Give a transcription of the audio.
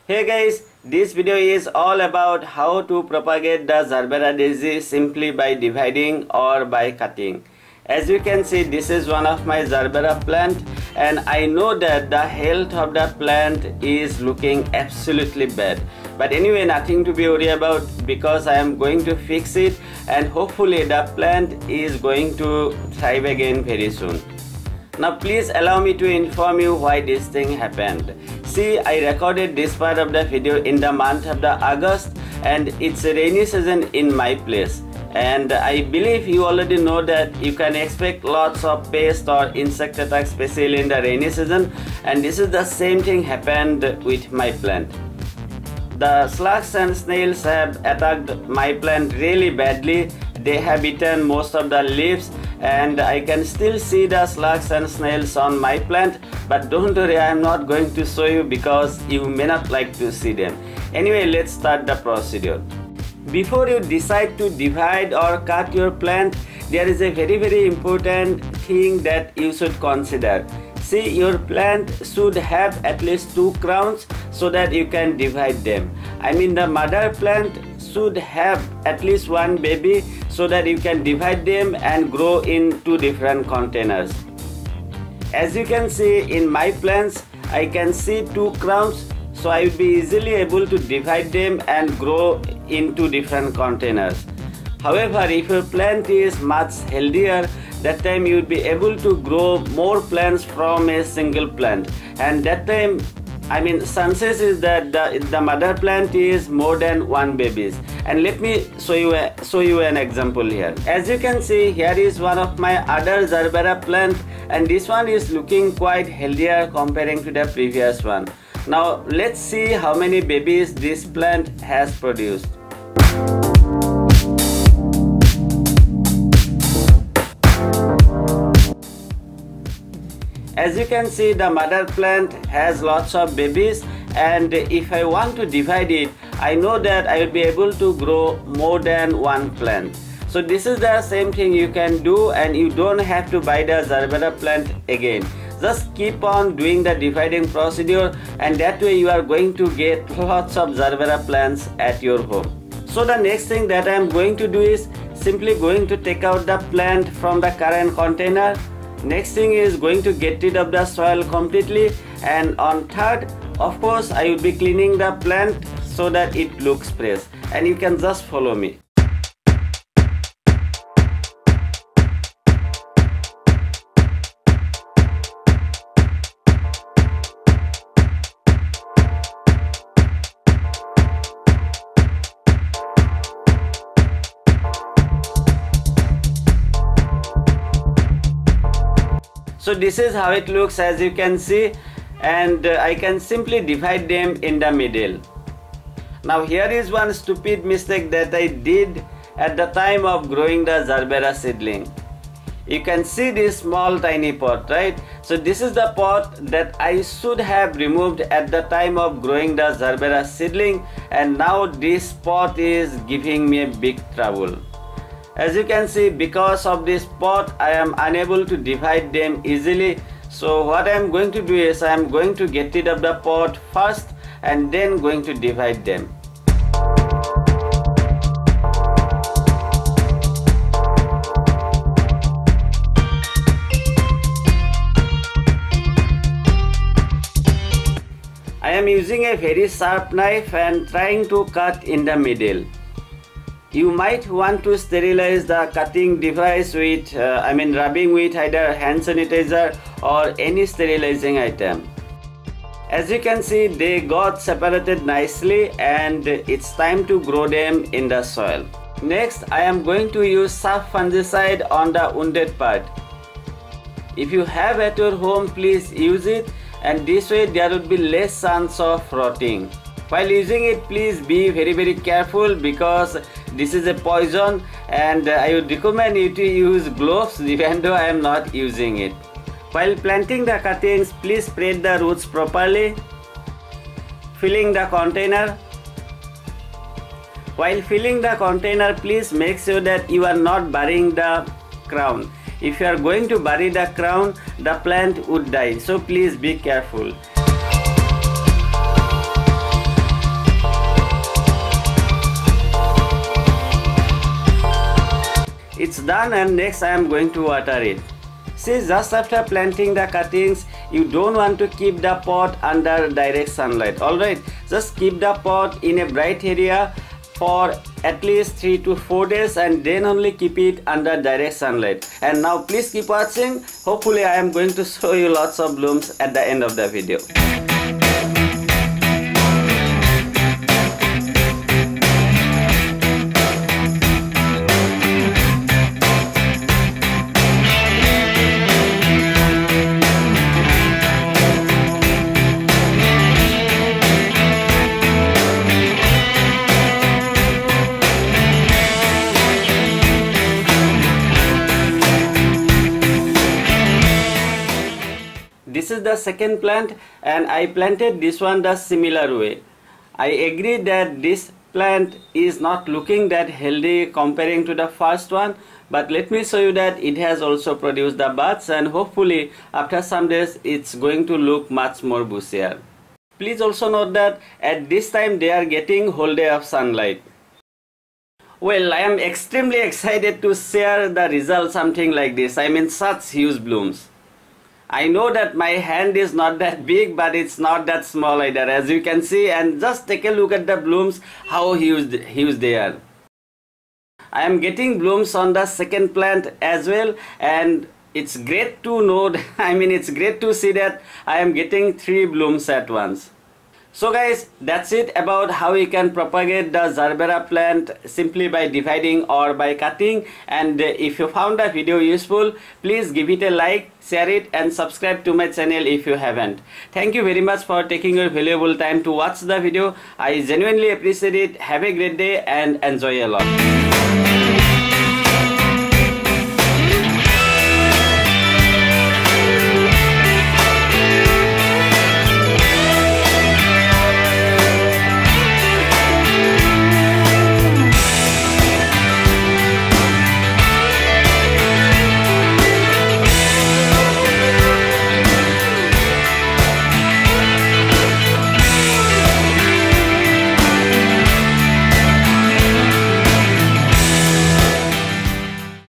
Hey guys, this video is all about how to propagate the Gerbera Daisy simply by dividing or by cutting. As you can see, this is one of my Gerbera plant, and I know that the health of the plant is looking absolutely bad. But anyway, nothing to be worried about because I am going to fix it, and hopefully the plant is going to thrive again very soon. Now please allow me to inform you why this thing happened. See, I recorded this part of the video in the month of the August, and it's a rainy season in my place. And I believe you already know that you can expect lots of pest or insect attacks, especially in the rainy season, and this is the same thing happened with my plant. The slugs and snails have attacked my plant really badly. They have eaten most of the leaves, and I can still see the slugs and snails on my plant, but don't worry, I am not going to show you because you may not like to see them. Anyway, let's start the procedure. Before you decide to divide or cut your plant, there is a very important thing that you should consider. See, your plant should have at least 2 crowns so that you can divide them. I mean, the mother plant should have at least 1 baby so that you can divide them and grow in 2 different containers. As you can see in my plants, I can see 2 crowns, so I will be easily able to divide them and grow in 2 different containers. However, if your plant is much healthier, that time you will be able to grow more plants from a single plant, and that time, I mean, chances is that the mother plant is more than 1 babies. And let me show you an example here. As you can see, here is one of my other Gerbera plant, and this one is looking quite healthier comparing to the previous one. Now let's see how many babies this plant has produced. As you can see, the mother plant has lots of babies, and if I want to divide it, I know that I will be able to grow more than 1 plant. So this is the same thing you can do, and you don't have to buy the Gerbera plant again. Just keep on doing the dividing procedure, and that way you are going to get lots of Gerbera plants at your home. So the next thing that I am going to do is simply going to take out the plant from the current container. Next thing is going to get rid of the soil completely, and on third, of course, I will be cleaning the plant so that it looks fresh, and you can just follow me. So this is how it looks, as you can see, and I can simply divide them in the middle. Now here is one stupid mistake that I did at the time of growing the Gerbera seedling. You can see this small tiny pot, right? So this is the pot that I should have removed at the time of growing the Gerbera seedling, and now this pot is giving me a big trouble. As you can see, because of this pot, I am unable to divide them easily. So what I am going to do is I am going to get rid of the pot first and then going to divide them. I am using a very sharp knife and trying to cut in the middle. You might want to sterilize the cutting device with, rubbing with either hand sanitizer or any sterilizing item. As you can see, they got separated nicely, and it's time to grow them in the soil. Next, I am going to use sharp fungicide on the wounded part. If you have at your home, please use it, and this way there will be less chance of rotting. While using it, please be very careful because this is a poison, and I would recommend you to use gloves even though I am not using it. While planting the cuttings, please spread the roots properly. Filling the container. While filling the container, please make sure that you are not burying the crown. If you are going to bury the crown, the plant would die, so please be careful. done, and next I am going to water it. See, just after planting the cuttings, you don't want to keep the pot under direct sunlight. Alright, just keep the pot in a bright area for at least 3 to 4 days and then only keep it under direct sunlight. And now please keep watching. Hopefully I am going to show you lots of blooms at the end of the video. This is the second plant, and I planted this one the similar way. I agree that this plant is not looking that healthy comparing to the first one, but let me show you that it has also produced the buds, and hopefully after some days it's going to look much more bushier. Please also note that at this time they are getting whole day of sunlight. Well, I am extremely excited to share the result something like this. I mean, such huge blooms. I know that my hand is not that big, but it's not that small either, as you can see, and just take a look at the blooms, how huge they are. I am getting blooms on the second plant as well, and it's great to know, it's great to see that I am getting 3 blooms at once. So guys, that's it about how you can propagate the Gerbera plant simply by dividing or by cutting. And if you found the video useful, please give it a like, share it, and subscribe to my channel if you haven't. Thank you very much for taking your valuable time to watch the video. I genuinely appreciate it. Have a great day and enjoy a lot.